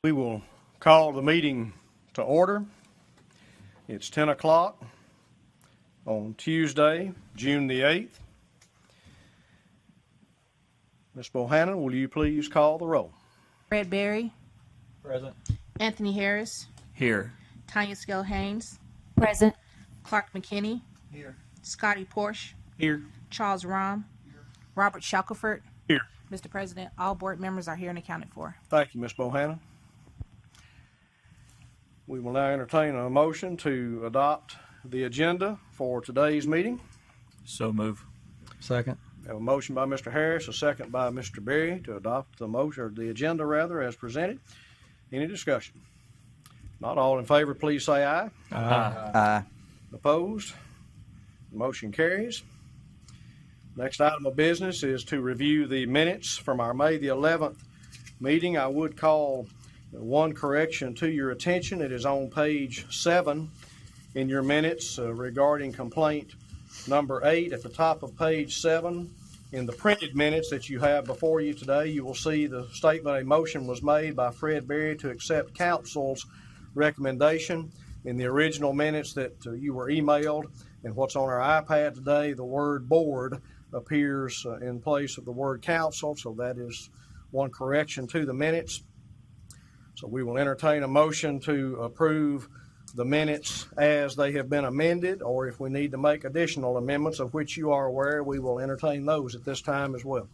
We will call the meeting to order. It's 10 o'clock on Tuesday, June the 8th. Ms. Bohannon, will you please call the roll? Fred Berry. Present. Anthony Harris. Here. Tanya Scale Haynes. Present. Clark McKinney. Here. Scotty Porsche. Here. Charles Rahm. Robert Shackelford. Here. Mr. President, all board members are here and accounted for. Thank you, Ms. Bohannon. We will now entertain a motion to adopt the agenda for today's meeting. So move. Second. We have a motion by Mr. Harris, a second by Mr. Berry to adopt the motion, or the agenda rather, as presented. Any discussion? Not all in favor, please say aye. Aye. Opposed? The motion carries. Next item of business is to review the minutes from our May the 11th meeting. I would call one correction to your attention. It is on page 7 in your minutes regarding complaint number 8 at the top of page 7. In the printed minutes that you have before you today, you will see the statement a motion was made by Fred Berry to accept council's recommendation. In the original minutes that you were emailed and what's on our iPad today, the word board appears in place of the word council, so that is one correction to the minutes. So we will entertain a motion to approve the minutes as they have been amended, or if we need to make additional amendments of which you are aware, we will entertain those at this time as well.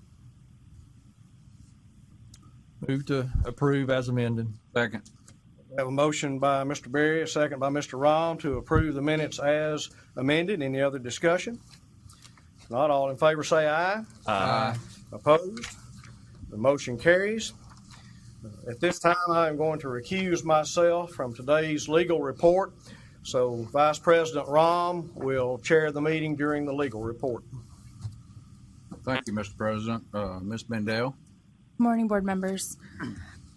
Move to approve as amended. Second. We have a motion by Mr. Berry, a second by Mr. Rahm to approve the minutes as amended. Any other discussion? If not, all in favor say aye. Aye. Opposed? The motion carries. At this time, I am going to recuse myself from today's legal report. So Vice President Rahm will chair the meeting during the legal report. Thank you, Mr. President. Ms. Mendel. Good morning, board members.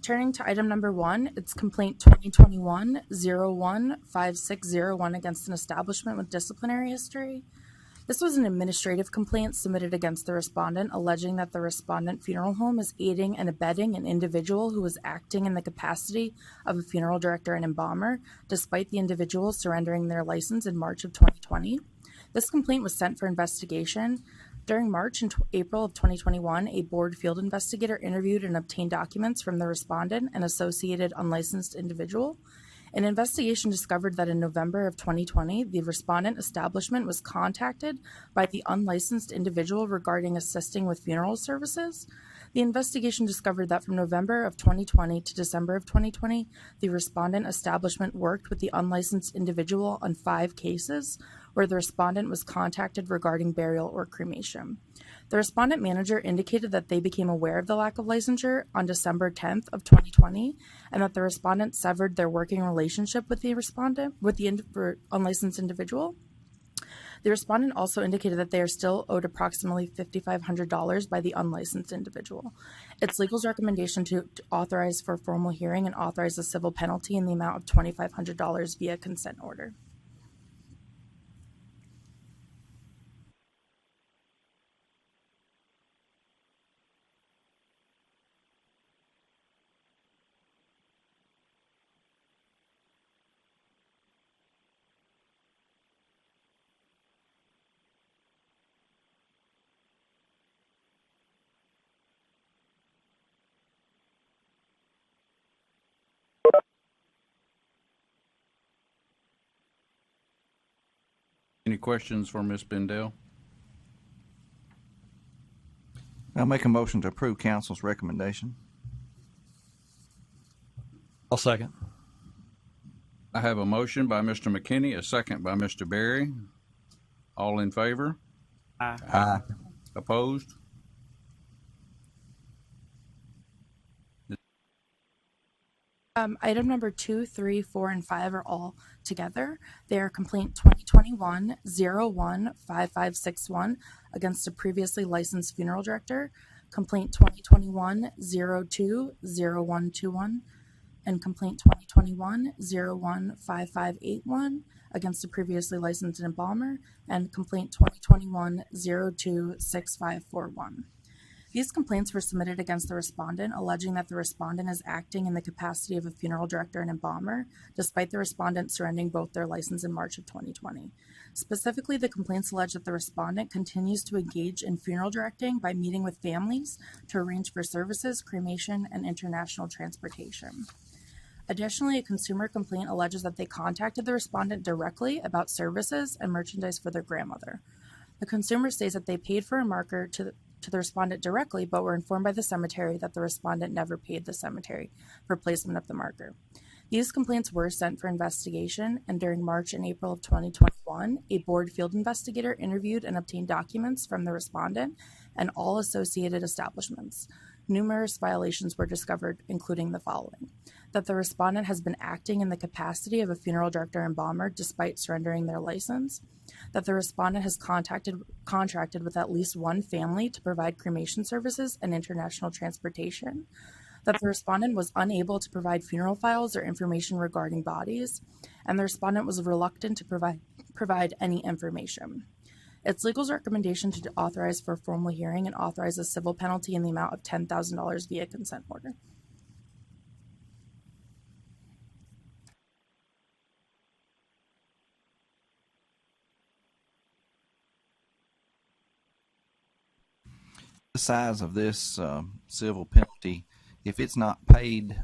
Turning to item number 1, it's complaint 2021-01-5601 against an establishment with disciplinary history. This was an administrative complaint submitted against the respondent, alleging that the respondent funeral home is aiding and abetting an individual who was acting in the capacity of a funeral director and embalmer, despite the individual surrendering their license in March of 2020. This complaint was sent for investigation. During March and April of 2021, a board field investigator interviewed and obtained documents from the respondent and associated unlicensed individual. An investigation discovered that in November of 2020, the respondent establishment was contacted by the unlicensed individual regarding assisting with funeral services. The investigation discovered that from November of 2020 to December of 2020, the respondent establishment worked with the unlicensed individual on 5 cases where the respondent was contacted regarding burial or cremation. The respondent manager indicated that they became aware of the lack of licensure on December 10th of 2020, and that the respondent severed their working relationship with the unlicensed individual. The respondent also indicated that they are still owed approximately $5,500 by the unlicensed individual. It's legal's recommendation to authorize for a formal hearing and authorize a civil penalty in the amount of $2,500 via consent order. Any questions for Ms. Mendel? I'll make a motion to approve council's recommendation. I'll second. I have a motion by Mr. McKinney, a second by Mr. Berry. All in favor? Aye. Aye. Opposed? Item number 2, 3, 4, and 5 are all together. They are complaint 2021-01-5561 against a previously licensed funeral director, complaint 2021-02-0121, and complaint 2021-01-5581 against a previously licensed embalmer, and complaint 2021-02-6541. These complaints were submitted against the respondent, alleging that the respondent is acting in the capacity of a funeral director and embalmer, despite the respondent surrendering both their license in March of 2020. Specifically, the complaints allege that the respondent continues to engage in funeral directing by meeting with families to arrange for services, cremation, and international transportation. Additionally, a consumer complaint alleges that they contacted the respondent directly about services and merchandise for their grandmother. The consumer states that they paid for a marker to the respondent directly, but were informed by the cemetery that the respondent never paid the cemetery for placement of the marker. These complaints were sent for investigation, and during March and April of 2021, a board field investigator interviewed and obtained documents from the respondent and all associated establishments. Numerous violations were discovered, including the following: that the respondent has been acting in the capacity of a funeral director and embalmer despite surrendering their license, that the respondent has contracted with at least one family to provide cremation services and international transportation, that the respondent was unable to provide funeral files or information regarding bodies, and the respondent was reluctant to provide any information. It's legal's recommendation to authorize for a formal hearing and authorize a civil penalty in the amount of $10,000 via consent order. The size of this civil penalty, if it's not paid,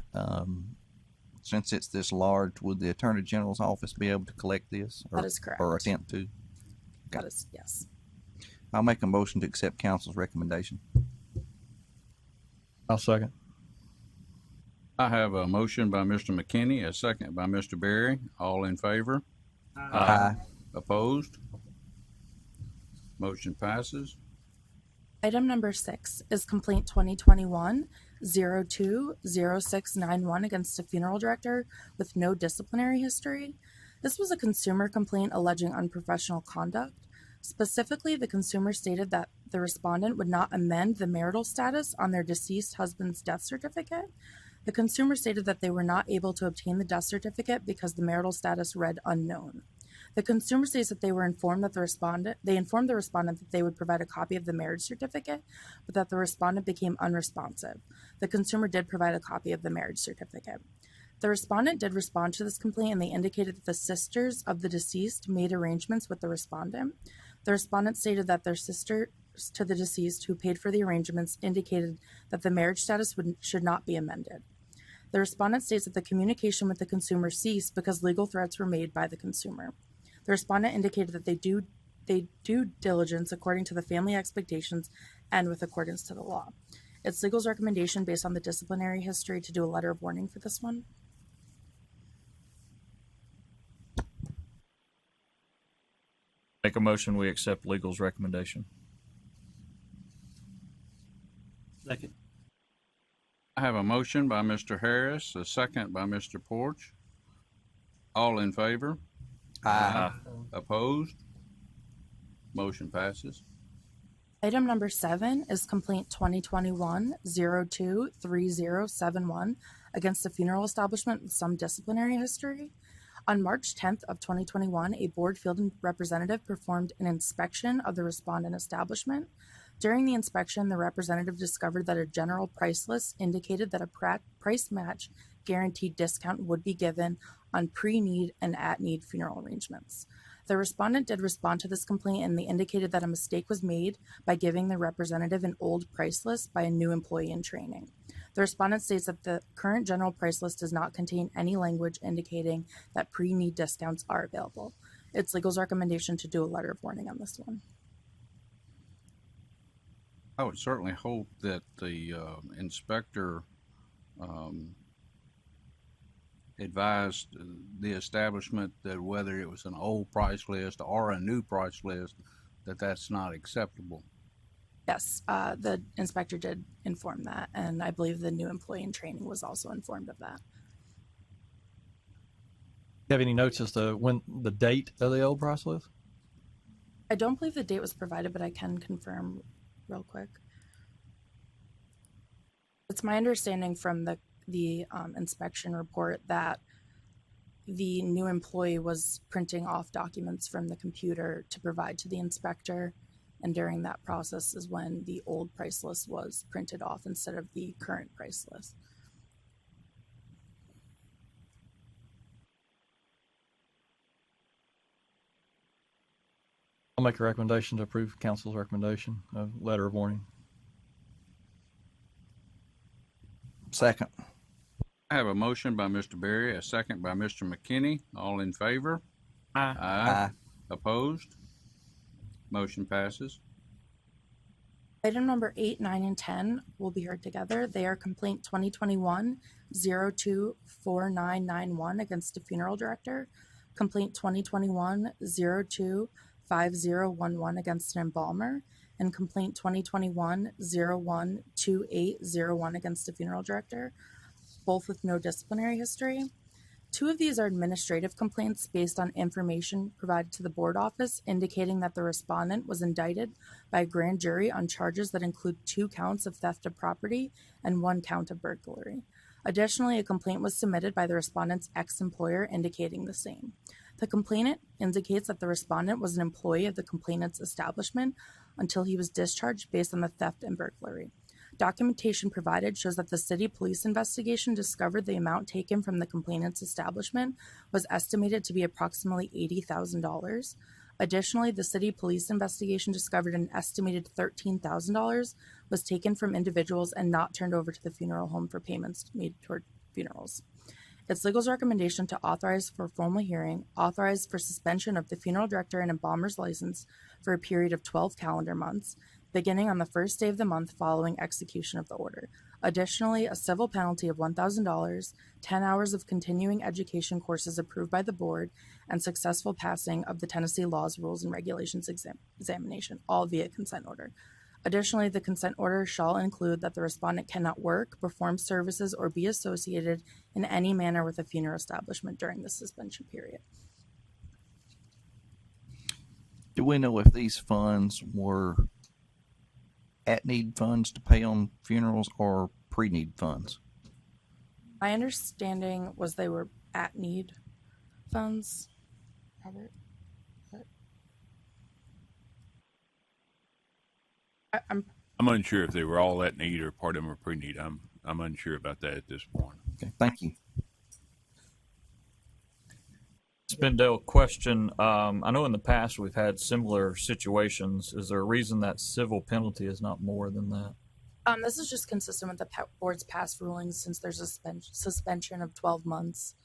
since it's this large, would the Attorney General's office be able to collect this? That is correct. Or attempt to? That is, yes. I'll make a motion to accept council's recommendation. I'll second. I have a motion by Mr. McKinney, a second by Mr. Berry. All in favor? Aye. Opposed? Motion passes. Item number 6 is complaint 2021-02-0691 against a funeral director with no disciplinary history. This was a consumer complaint alleging unprofessional conduct. Specifically, the consumer stated that the respondent would not amend the marital status on their deceased husband's death certificate. The consumer stated that they were not able to obtain the death certificate because the marital status read unknown. The consumer states that they informed the respondent that they would provide a copy of the marriage certificate, but that the respondent became unresponsive. The consumer did provide a copy of the marriage certificate. The respondent did respond to this complaint, and they indicated that the sisters of the deceased made arrangements with the respondent. The respondent stated that their sisters to the deceased who paid for the arrangements indicated that the marriage status should not be amended. The respondent states that the communication with the consumer ceased because legal threats were made by the consumer. The respondent indicated that they do diligence according to the family expectations and with accordance to the law. It's legal's recommendation based on the disciplinary history to do a letter of warning for this one. Make a motion, we accept legal's recommendation. Second. I have a motion by Mr. Harris, a second by Mr. Porch. All in favor? Aye. Opposed? Motion passes. Item number 7 is complaint 2021-02-3071 against a funeral establishment with some disciplinary history. On March 10th of 2021, a board field representative performed an inspection of the respondent establishment. During the inspection, the representative discovered that a general price list indicated that a price match guaranteed discount would be given on pre-need and at-need funeral arrangements. The respondent did respond to this complaint, and they indicated that a mistake was made by giving the representative an old price list by a new employee in training. The respondent states that the current general price list does not contain any language indicating that pre-need discounts are available. It's legal's recommendation to do a letter of warning on this one. I would certainly hope that the inspector advised the establishment that whether it was an old price list or a new price list, that that's not acceptable. Yes, the inspector did inform that, and I believe the new employee in training was also informed of that. You have any notes as to when the date of the old price list? I don't believe the date was provided, but I can confirm real quick. It's my understanding from the inspection report that the new employee was printing off documents from the computer to provide to the inspector, And during that process is when the old price list was printed off instead of the current price list. I'll make a recommendation to approve council's recommendation of letter of warning. Second. I have a motion by Mr. Berry, a second by Mr. McKinney. All in favor? Aye. Aye. Opposed? Motion passes. Item number 8, 9, and 10 will be heard together. They are complaint 2021-024991 against a funeral director, complaint 2021-025011 against an embalmer, and complaint 2021-012801 against a funeral director, both with no disciplinary history. 2 of these are administrative complaints based on information provided to the board office indicating that the respondent was indicted by a grand jury on charges that include 2 counts of theft of property and 1 count of burglary. Additionally, a complaint was submitted by the respondent's ex-employer indicating the same. The complainant indicates that the respondent was an employee of the complainant's establishment until he was discharged based on the theft and burglary. Documentation provided shows that the city police investigation discovered the amount taken from the complainant's establishment was estimated to be approximately $80,000. Additionally, the city police investigation discovered an estimated $13,000 was taken from individuals and not turned over to the funeral home for payments made toward funerals. It's legal's recommendation to authorize for formal hearing, authorize for suspension of the funeral director and embalmer's license for a period of 12 calendar months, beginning on the first day of the month following execution of the order. Additionally, a civil penalty of $1,000, 10 hours of continuing education courses approved by the board, and successful passing of the Tennessee laws, rules, and regulations examination, all via consent order. Additionally, the consent order shall include that the respondent cannot work, perform services, or be associated in any manner with a funeral establishment during the suspension period. Do we know if these funds were at-need funds to pay on funerals or pre-need funds? My understanding was they were at-need funds. Robert? I'm I'm unsure if they were all at need or part of them were pre-need. I'm unsure about that at this point. Okay, thank you. Spindale, question. I know in the past we've had similar situations. Is there a reason that civil penalty is not more than that? This is just consistent with the board's past rulings since there's a suspension of 12 months.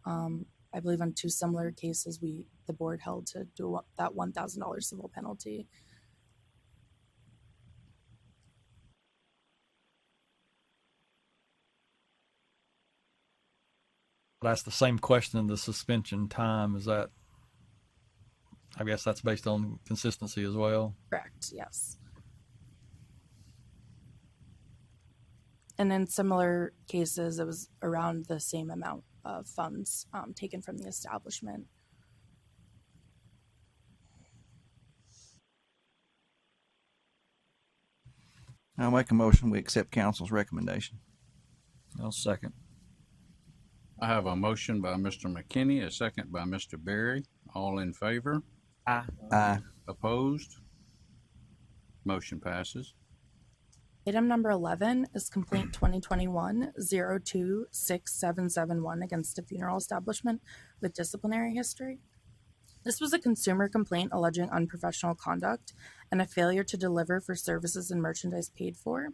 I believe on 2 similar cases, the board held to do that $1,000 civil penalty. That's the same question in the suspension time. Is that, I guess that's based on consistency as well? Correct, yes. And in similar cases, it was around the same amount of funds taken from the establishment. I'll make a motion we accept council's recommendation. I'll second. I have a motion by Mr. McKinney, a second by Mr. Berry. All in favor? Aye. Aye. Opposed? Motion passes. Item number 11 is complaint 2021-026771 against a funeral establishment with disciplinary history. This was a consumer complaint alleging unprofessional conduct and a failure to deliver for services and merchandise paid for.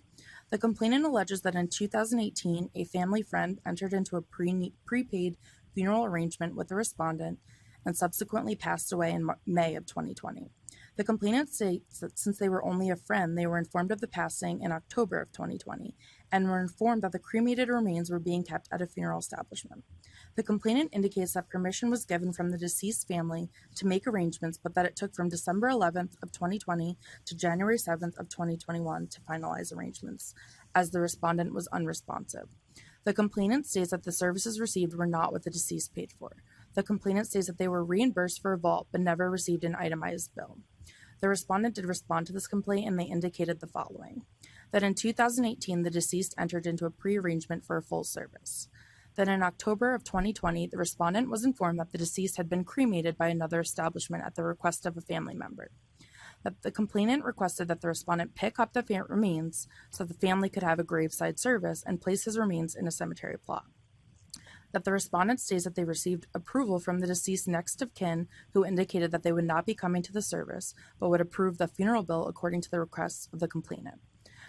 The complainant alleges that in 2018, a family friend entered into a prepaid funeral arrangement with the respondent and subsequently passed away in May of 2020. The complainant states that since they were only a friend, they were informed of the passing in October of 2020 and were informed that the cremated remains were being kept at a funeral establishment. The complainant indicates that permission was given from the deceased family to make arrangements, but that it took from December 11th of 2020 to January 7th of 2021 to finalize arrangements, as the respondent was unresponsive. The complainant states that the services received were not what the deceased paid for. The complainant states that they were reimbursed for a vault but never received an itemized bill. The respondent did respond to this complaint, and they indicated the following: that in 2018, the deceased entered into a pre-arrangement for a full service. That in October of 2020, the respondent was informed that the deceased had been cremated by another establishment at the request of a family member. That the complainant requested that the respondent pick up the remains so the family could have a graveside service and place his remains in a cemetery plot. That the respondent states that they received approval from the deceased next of kin who indicated that they would not be coming to the service, but would approve the funeral bill according to the requests of the complainant.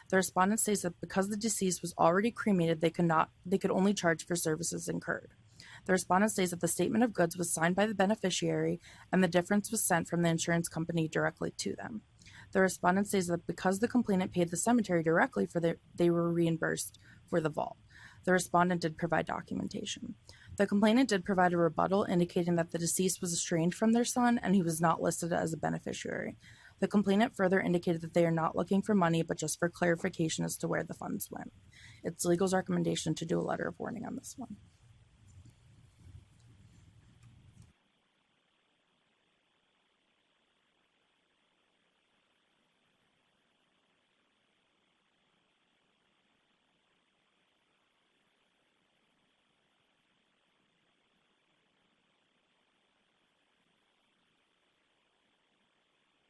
The respondent states that because the deceased was already cremated, they could only charge for services incurred. The respondent states that the statement of goods was signed by the beneficiary and the difference was sent from the insurance company directly to them. The respondent states that because the complainant paid the cemetery directly they were reimbursed for the vault. The respondent did provide documentation. The complainant did provide a rebuttal indicating that the deceased was estranged from their son and he was not listed as a beneficiary. The complainant further indicated that they are not looking for money, but just for clarification as to where the funds went. It's legal's recommendation to do a letter of warning on this one.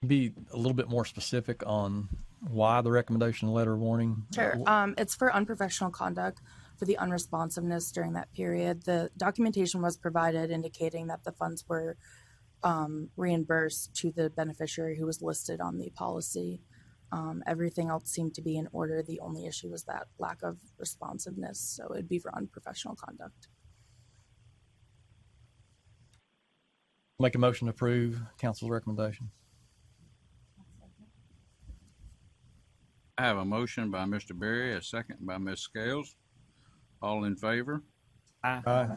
Be a little bit more specific on why the recommendation letter of warning? Sure. It's for unprofessional conduct for the unresponsiveness during that period. The documentation was provided indicating that the funds were reimbursed to the beneficiary who was listed on the policy. Everything else seemed to be in order. The only issue was that lack of responsiveness, so it'd be for unprofessional conduct. Make a motion to approve council's recommendation. I have a motion by Mr. Berry, a second by Ms. Scales. All in favor? Aye.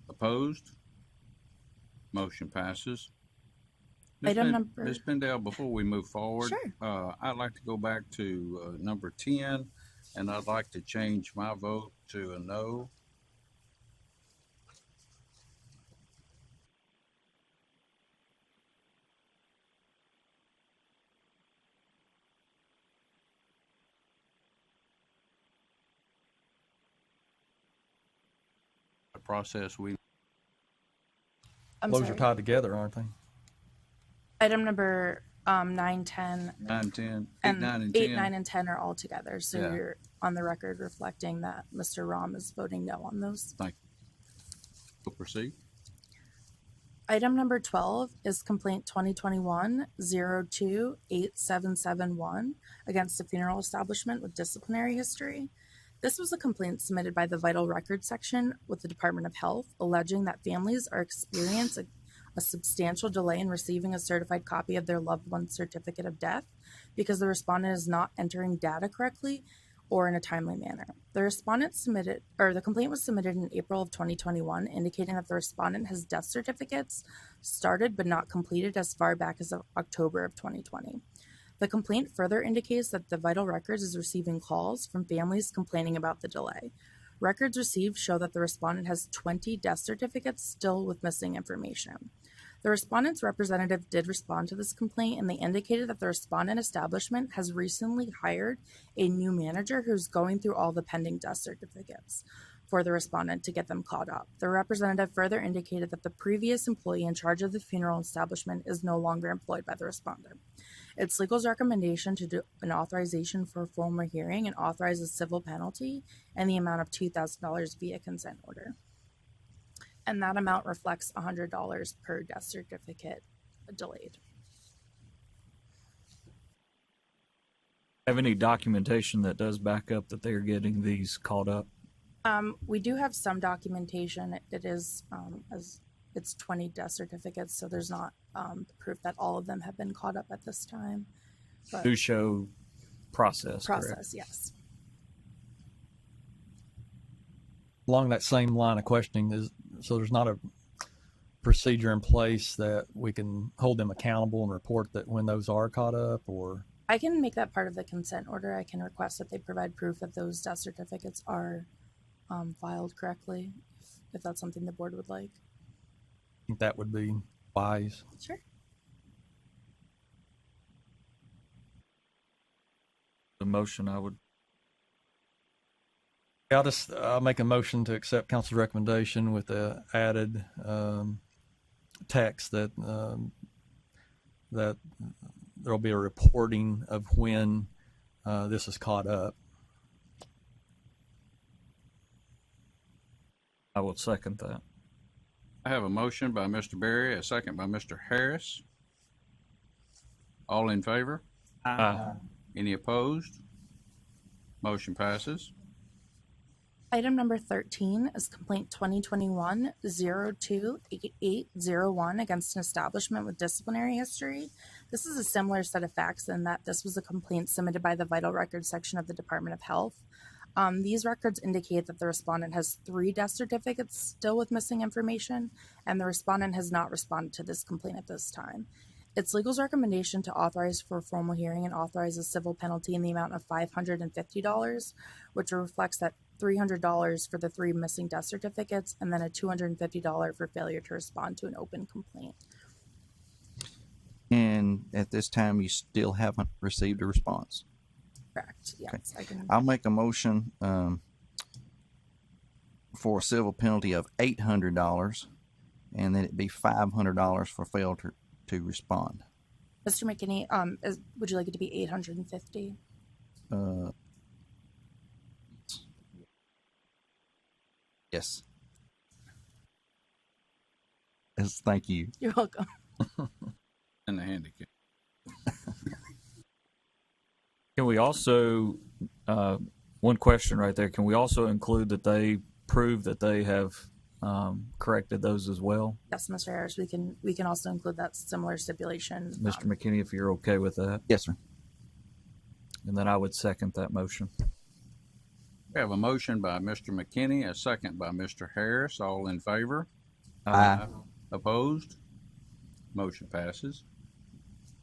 Opposed? Motion passes. Item number- Ms. Bendale, before we move forward, Sure. I'd like to go back to number 10, and I'd like to change my vote to a no. The process we I'm Those sorry. are tied together, aren't they? Item number 9, 10, 9, 10, 8, and 9, and 8, 10. 9, and 10 are all together. So Yeah. you're on the record reflecting that Mr. Rom is voting no on those. Thank you. We'll proceed. Item number 12 is complaint 2021-02-8771 against a funeral establishment with disciplinary history. This was a complaint submitted by the Vital Records section with the Department of Health, alleging that families are experiencing a substantial delay in receiving a certified copy of their loved one's certificate of death because the respondent is not entering data correctly or in a timely manner. The complaint was submitted in April of 2021, indicating that the respondent has death certificates started but not completed as far back as October of 2020. The complaint further indicates that the Vital Records is receiving calls from families complaining about the delay. Records received show that the respondent has 20 death certificates still with missing information. The respondent's representative did respond to this complaint, and they indicated that the respondent establishment has recently hired a new manager who's going through all the pending death certificates for the respondent to get them caught up. The representative further indicated that the previous employee in charge of the funeral establishment is no longer employed by the respondent. It's legal's recommendation to do an authorization for a formal hearing and authorize a civil penalty and the amount of $2,000 via consent order. And that amount reflects $100 per death certificate delayed. Have any documentation that does back up that they are getting these caught up? We do have some documentation. It is as it's 20 death certificates, so there's not proof that all of them have been caught up at this time. But Do show process, correct? process, yes. Along that same line of questioning, so there's not a procedure in place that we can hold them accountable and report that when those are caught up, or? I can make that part of the consent order. I can request that they provide proof that those death certificates are filed correctly, if that's something the board would like. I think that would be wise. Sure. The motion I would I'll make a motion to accept council's recommendation with the added text that there'll be a reporting of when this is caught up. I will second that. I have a motion by Mr. Berry, a second by Mr. Harris. All in favor? Aye. Any opposed? Motion passes. Item number 13 is complaint 2021-028801 against an establishment with disciplinary history. This is a similar set of facts in that this was a complaint submitted by the Vital Records section of the Department of Health. These records indicate that the respondent has 3 death certificates still with missing information, and the respondent has not responded to this complaint at this time. It's legal's recommendation to authorize for a formal hearing and authorize a civil penalty in the amount of $550, which reflects that $300 for the 3 missing death certificates and then a $250 for failure to respond to an open complaint. And at this time, you still haven't received a response. Correct. Yes, I can. I'll make a motion for a civil penalty of $800, and then it be $500 for failure to respond. Mr. McKinney, would you like it to be $850? Yes. Yes, thank you. You're welcome. And the handicap. Can we also, one question right there, can we also include that they prove that they have corrected those as well? Yes, Mr. Harris, we can also include that similar stipulation. Mr. McKinney, if you're okay with that. Yes, sir. And then I would second that motion. We have a motion by Mr. McKinney, a second by Mr. Harris. All in favor? Aye. Opposed? Motion passes.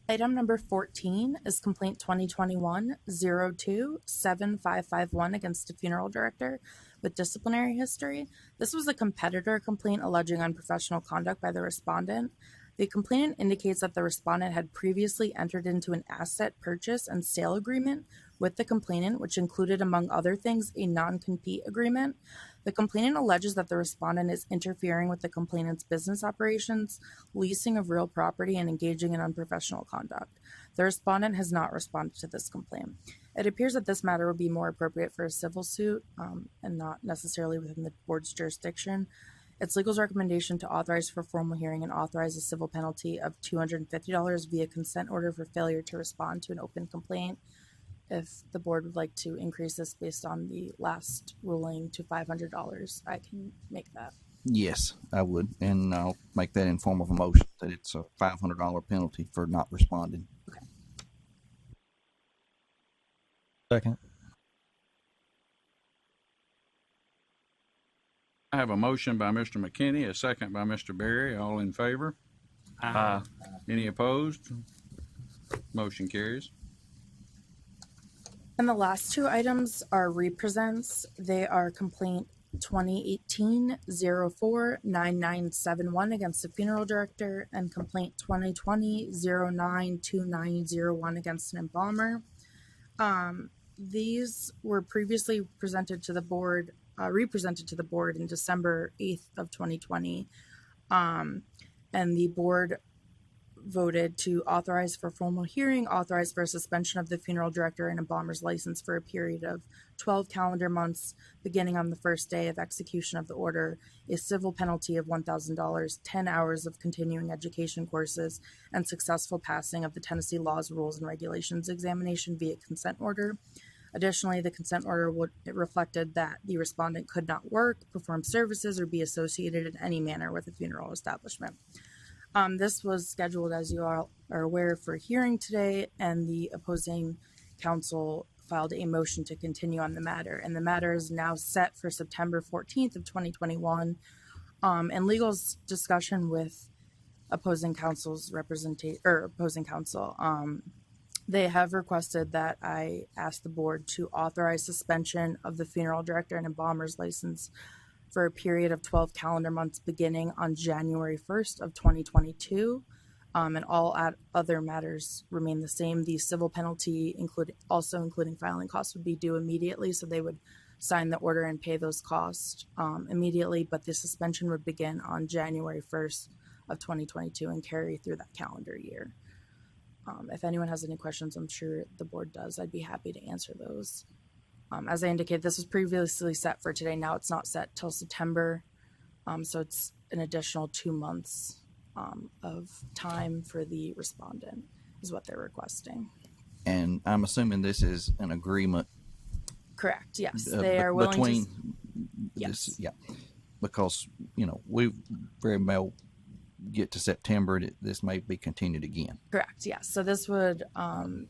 Item number 14 is complaint 2021-027551 against a funeral director with disciplinary history. This was a competitor complaint alleging unprofessional conduct by the respondent. The complainant indicates that the respondent had previously entered into an asset purchase and sale agreement with the complainant, which included, among other things, a non-compete agreement. The complainant alleges that the respondent is interfering with the complainant's business operations, leasing of real property, and engaging in unprofessional conduct. The respondent has not responded to this complaint. It appears that this matter would be more appropriate for a civil suit and not necessarily within the board's jurisdiction. It's legal's recommendation to authorize for formal hearing and authorize a civil penalty of $250 via consent order for failure to respond to an open complaint. If the board would like to increase this based on the last ruling to $500, I can make that. Yes, I would. And I'll make that in form of a motion that it's a $500 penalty for not responding. Okay. Second. I have a motion by Mr. McKinney, a second by Mr. Berry. All in favor? Aye. Any opposed? Motion carries. And the last 2 items are represents. They are complaint 2018-04-9971 against the funeral director and complaint 2020-09-2901 against an embalmer. These were previously presented to the board, represented to the board in December 8th of 2020. And the board voted to authorize for formal hearing, authorize for a suspension of the funeral director and embalmer's license for a period of 12 calendar months, beginning on the first day of execution of the order, a civil penalty of $1,000, 10 hours of continuing education courses, and successful passing of the Tennessee Laws, Rules, and Regulations examination via consent order. Additionally, the consent order reflected that the respondent could not work, perform services, or be associated in any manner with a funeral establishment. This was scheduled, as you all are aware, for a hearing today, and the opposing counsel filed a motion to continue on the matter. And the matter is now set for September 14th of 2021. And legal's discussion with opposing counsel's opposing counsel, they have requested that I ask the board to authorize suspension of the funeral director and embalmer's license for a period of 12 calendar months beginning on January 1st of 2022, and all other matters remain the same. The civil penalty, including filing costs, would be due immediately, so they would sign the order and pay those costs immediately, but the suspension would begin on January 1st of 2022 and carry through that calendar year. If anyone has any questions, I'm sure the board does. I'd be happy to answer those. As I indicated, this was previously set for today. Now it's not set till September. So it's an additional 2 months of time for the respondent is what they're requesting. And I'm assuming this is an agreement. Correct. Yes, they are willing between to. this, yeah, because we very well get to September, this may be continued again. Correct. Yes. So this would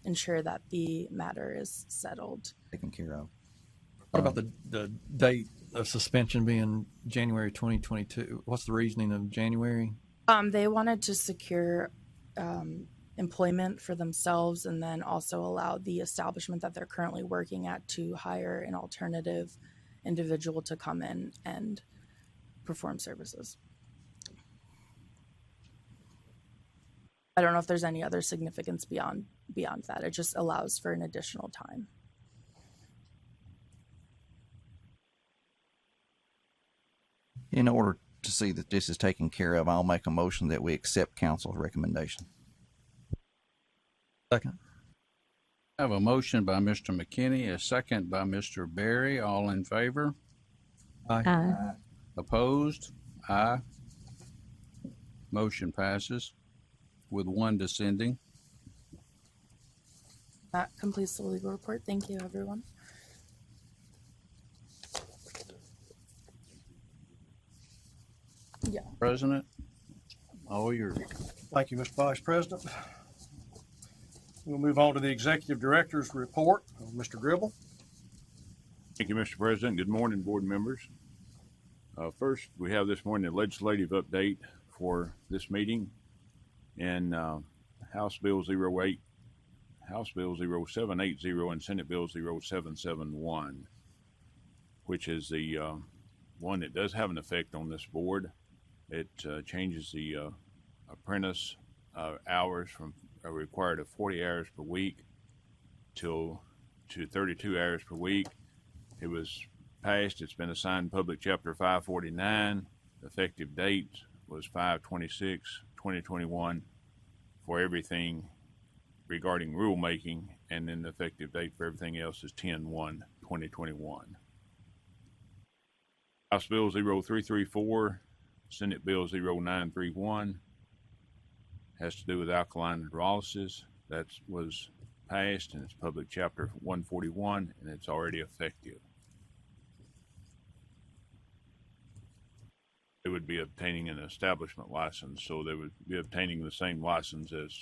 ensure that the matter is settled. Taken care of. What about the date of suspension being January 2022? What's the reasoning of January? They wanted to secure employment for themselves and then also allow the establishment that they're currently working at to hire an alternative individual to come in and perform services. I don't know if there's any other significance beyond that. It just allows for an additional time. In order to see that this is taken care of, I'll make a motion that we accept council's recommendation. Second. I have a motion by Mr. McKinney, a second by Mr. Berry. All in favor? Aye. Opposed? Aye. Motion passes with one dissenting. That completes the legal report. Thank you, everyone. Yeah. President, all yours. Thank you, Mr. Vice President. We'll move on to the Executive Director's report. Mr. Gribble. Thank you, Mr. President. Good morning, board members. First, we have this morning a legislative update for this meeting. And House Bill 08, House Bill 0780, and Senate Bill 0771, which is the one that does have an effect on this board. It changes the apprentice hours from a required of 40 hours per week to 32 hours per week. It was passed. It's been assigned Public Chapter 549. The effective date was 5/26/2021 for everything regarding rulemaking, and then the effective date for everything else is 10/1/2021. House Bill 0334, Senate Bill 0931 has to do with alkaline hydrolysis. That was passed, and it's Public Chapter 141, and it's already effective. They would be obtaining an establishment license, so they would be obtaining the same license as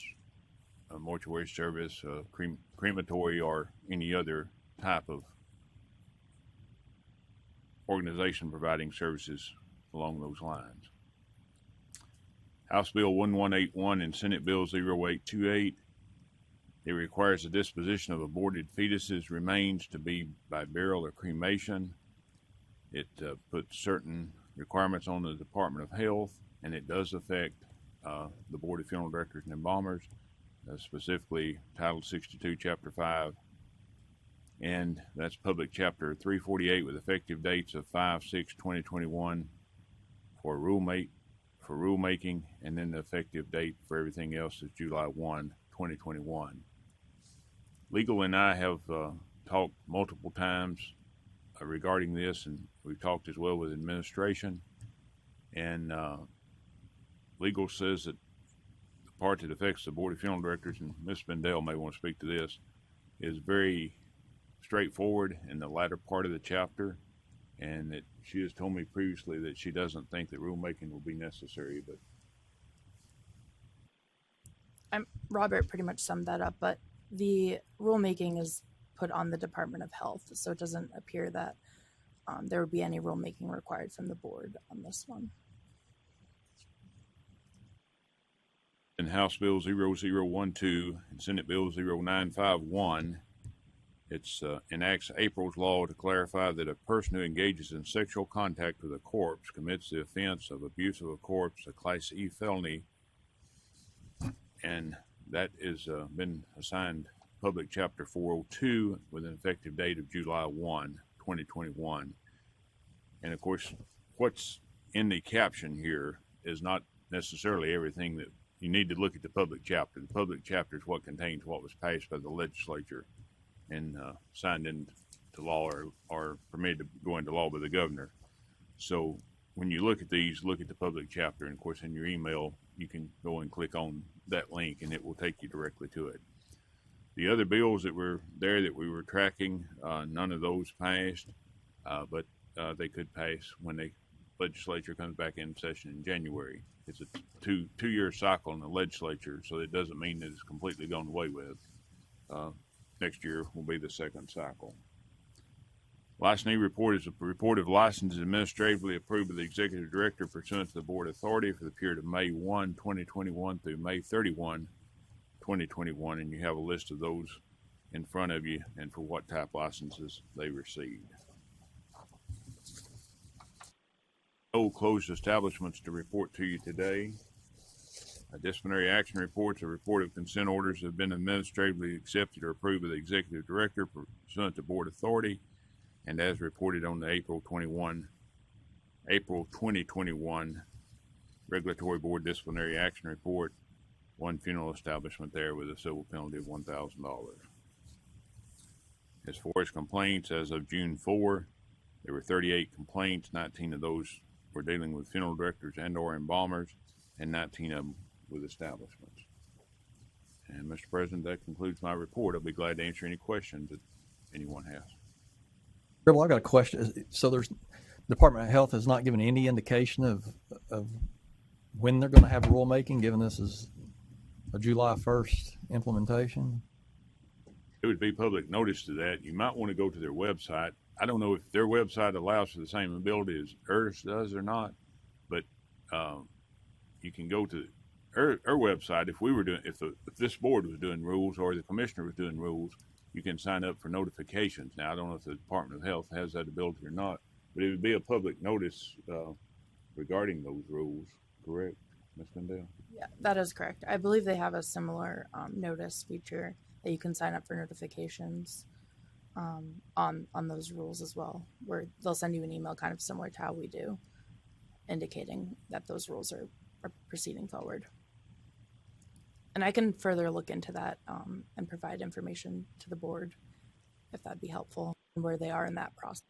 a mortuary service, crematory, or any other type of organization providing services along those lines. House Bill 1181 and Senate Bill 0828, it requires the disposition of aborted fetuses remains to be by burial or cremation. It puts certain requirements on the Department of Health, and it does affect the Board of Funeral Directors and Embalmers, specifically Title 62, Chapter 5, and that's Public Chapter 348 with effective dates of 5/6/2021 for rulemaking, and then the effective date for everything else is July 1/2021. Legal and I have talked multiple times regarding this, and we've talked as well with administration, and legal says that the part that affects the Board of Funeral Directors, and Ms. Bendel may want to speak to this, is very straightforward in the latter part of the chapter, and that she has told me previously that she doesn't think that rulemaking will be necessary, but Robert pretty much summed that up, but the rulemaking is put on the Department of Health, so it doesn't appear that there would be any rulemaking required from the board on this one. in House Bill 0012 and Senate Bill 0951, it enacts April's law to clarify that a person who engages in sexual contact with a corpse commits the offense of abuse of a corpse, a Class E felony, and that is been assigned Public Chapter 402 with an effective date of July 1/2021. And of course, what's in the caption here is not necessarily everything that you need to look at the public chapter. The public chapter is what contains what was passed by the legislature and signed into law or permitted to go into law by the governor. So when you look at these, look at the public chapter, and of course in your email you can go and click on that link and it will take you directly to it. The other bills that were there that we were tracking, none of those passed, but they could pass when the legislature comes back in session in January. It's a two-year cycle in the legislature, so it doesn't mean that it's completely gone away with. Next year will be the second cycle. Licensee report is a report of licenses administratively approved by the executive director pursuant to the board authority for the period of May 1, 2021 through May 31, 2021, and you have a list of those in front of you and for what type licenses they received. No closed establishments to report to you today. Disciplinary action reports, a report of consent orders that have been administratively accepted or approved by the executive director pursuant to board authority, and as reported on the April 2021 regulatory board disciplinary action report, one funeral establishment there with a civil penalty of $1,000. As far as complaints, as of June 4, there were 38 complaints. 19 of those were dealing with funeral directors and or embalmers, and 19 of them with establishments. And Mr. President, that concludes my report. I'll be glad to answer any questions that anyone has. Gribble, I've got a question. So there's Department of Health has not given any indication of when they're going to have rulemaking, given this is a July 1st implementation? It would be public notice to that. You might want to go to their website. I don't know if their website allows for the same ability as ERS does or not, but you can go to our website. If we were doing, if this board was doing rules or the commissioner was doing rules, you can sign up for notifications. Now, I don't know if the Department of Health has that ability or not, but it would be a public notice regarding those rules, correct, Ms. Mendel? Yeah, that is correct. I believe they have a similar notice feature that you can sign up for notifications on those rules as well, where they'll send you an email kind of similar to how we do, indicating that those rules are proceeding forward. And I can further look into that and provide information to the board if that'd be helpful, where they are in that process.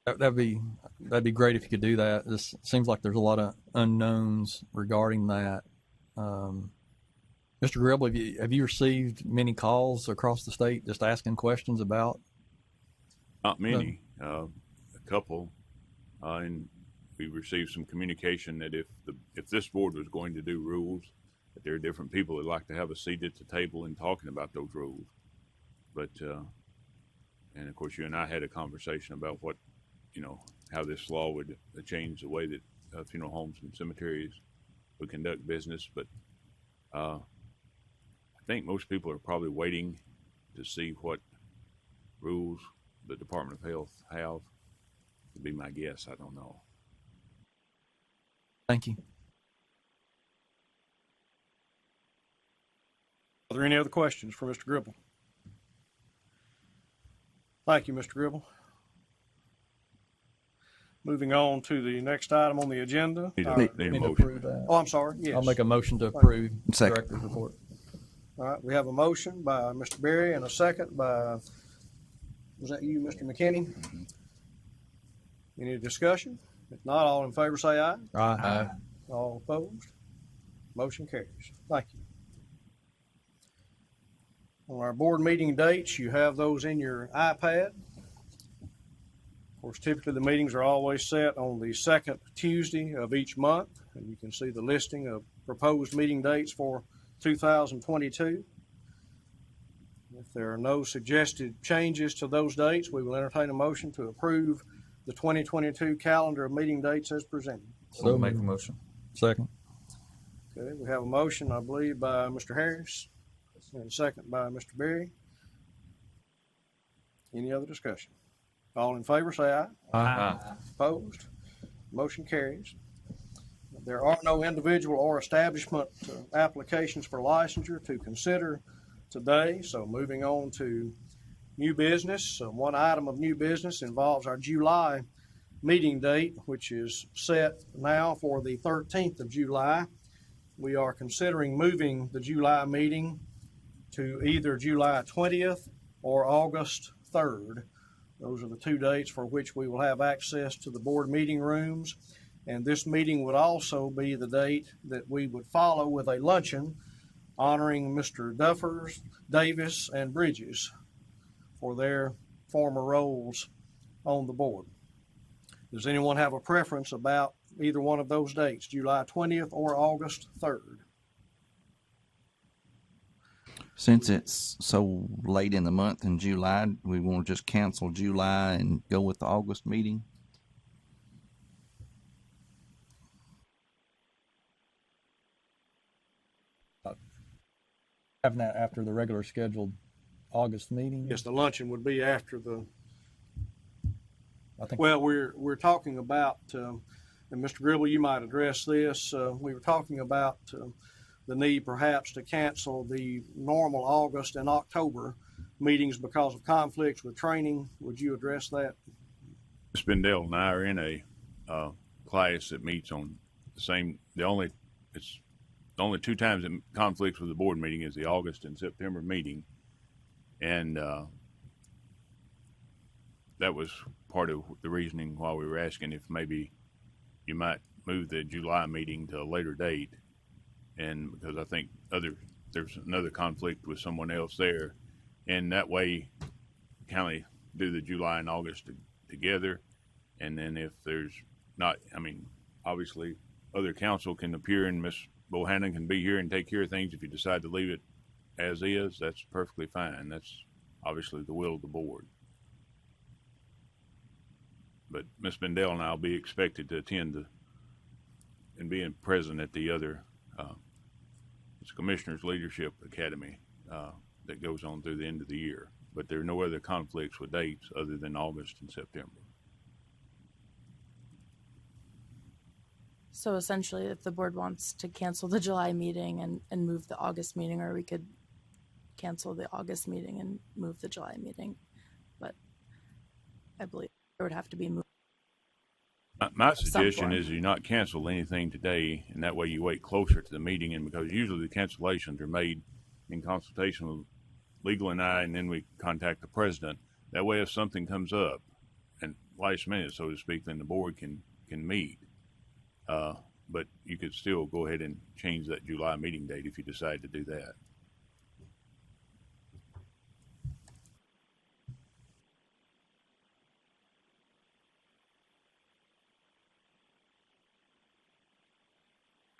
That'd be great if you could do that. This seems like there's a lot of unknowns regarding that. Mr. Gribble, have you received many calls across the state just asking questions about? Not many, a couple, and we received some communication that if this board was going to do rules, that there are different people that like to have a seat at the table and talking about those rules. But and of course, you and I had a conversation about what, how this law would change the way that funeral homes and cemeteries would conduct business. But I think most people are probably waiting to see what rules the Department of Health have. Would be my guess. I don't know. Thank you. Are there any other questions for Mr. Gribble? Thank you, Mr. Gribble. Moving on to the next item on the agenda. Need a Need to motion. approve that. Oh, I'm sorry. Yes. I'll make a motion to approve Second. Director's report. All right. We have a motion by Mr. Berry and a second by, was that you, Mr. McKinney? Any discussion? If not, all in favor say aye. Aye. All opposed? Motion carries. Thank you. On our board meeting dates, you have those in your iPad. Of course, typically the meetings are always set on the second Tuesday of each month, and you can see the listing of proposed meeting dates for 2022. If there are no suggested changes to those dates, we will entertain a motion to approve the 2022 calendar of meeting dates as presented. So make a motion. Second. Okay, we have a motion, I believe, by Mr. Harris and a second by Mr. Berry. Any other discussion? All in favor, say aye. Aye. Opposed? Motion carries. There are no individual or establishment applications for licensure to consider today, so moving on to new business. One item of new business involves our July meeting date, which is set now for the 13th of July. we are considering moving the July meeting to either July 20th or August 3rd. Those are the two dates for which we will have access to the board meeting rooms. And this meeting would also be the date that we would follow with a luncheon honoring Mr. Duffers, Davis, and Bridges for their former roles on the board. Does anyone have a preference about either one of those dates, July 20th or August 3rd? Since it's so late in the month in July, we want to just cancel July and go with the August meeting. Having that after the regular scheduled August meeting? Yes, the luncheon would be after the. I think. Well, we're talking about, and Mr. Gribble, you might address this. We were talking about the need perhaps to cancel the normal August and October meetings because of conflicts with training. Would you address that? Ms. Bendell and I are in a class that meets on the same. The only two times it conflicts with the board meeting is the August and September meeting, and that was part of the reasoning why we were asking if maybe you might move the July meeting to a later date, and because I think there's another conflict with someone else there, and that way kind of do the July and August together, and then if there's not, I mean, obviously other council can appear and Ms. Bohannon can be here and take care of things. If you decide to leave it as is, that's perfectly fine. That's obviously the will of the board. But Ms. Bendell and I will be expected to attend and being present at the other, it's Commissioners Leadership Academy that goes on through the end of the year. But there are no other conflicts with dates other than August and September. So essentially, if the board wants to cancel the July meeting and move the August meeting, or we could cancel the August meeting and move the July meeting. But I believe there would have to be moved. My suggestion is you not cancel anything today, and that way you wait closer to the meeting. And because usually the cancellations are made in consultation with legal and I, and then we contact the president. That way, if something comes up, and last minute, so to speak, then the board can meet. But you could still go ahead and change that July meeting date if you decide to do that.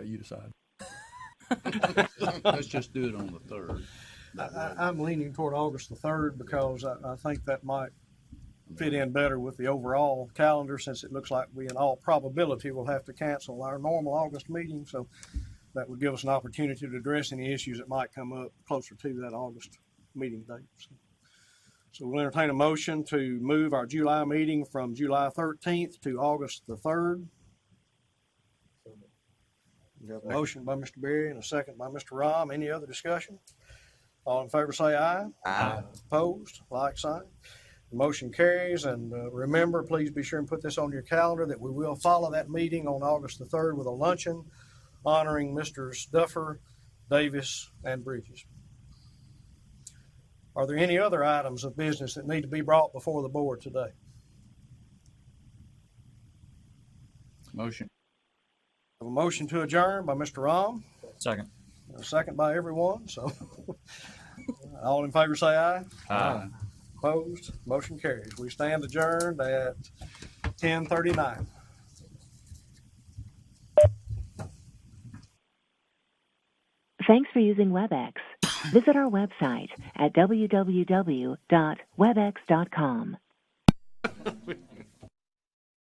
You decide. Let's just do it on the 3rd. I'm leaning toward August the 3rd because I think that might fit in better with the overall calendar, since it looks like we in all probability will have to cancel our normal August meeting. So that would give us an opportunity to address any issues that might come up closer to that August meeting date. So we'll entertain a motion to move our July meeting from July 13th to August the 3rd. We have a motion by Mr. Berry and a second by Mr. Rahm. Any other discussion? All in favor say aye. Aye. Opposed? Like sign. The motion carries. And remember, please be sure and put this on your calendar that we will follow that meeting on August the 3rd with a luncheon honoring Mr. Duffer, Davis, and Bridges. Are there any other items of business that need to be brought before the board today? Motion. A motion to adjourn by Mr. Rahm, Second. a second by everyone. So all in favor say aye. Aye. Opposed? Motion carries. We stand adjourned at 10:39. Thanks for using WebEx. Visit our website at www.webex.com.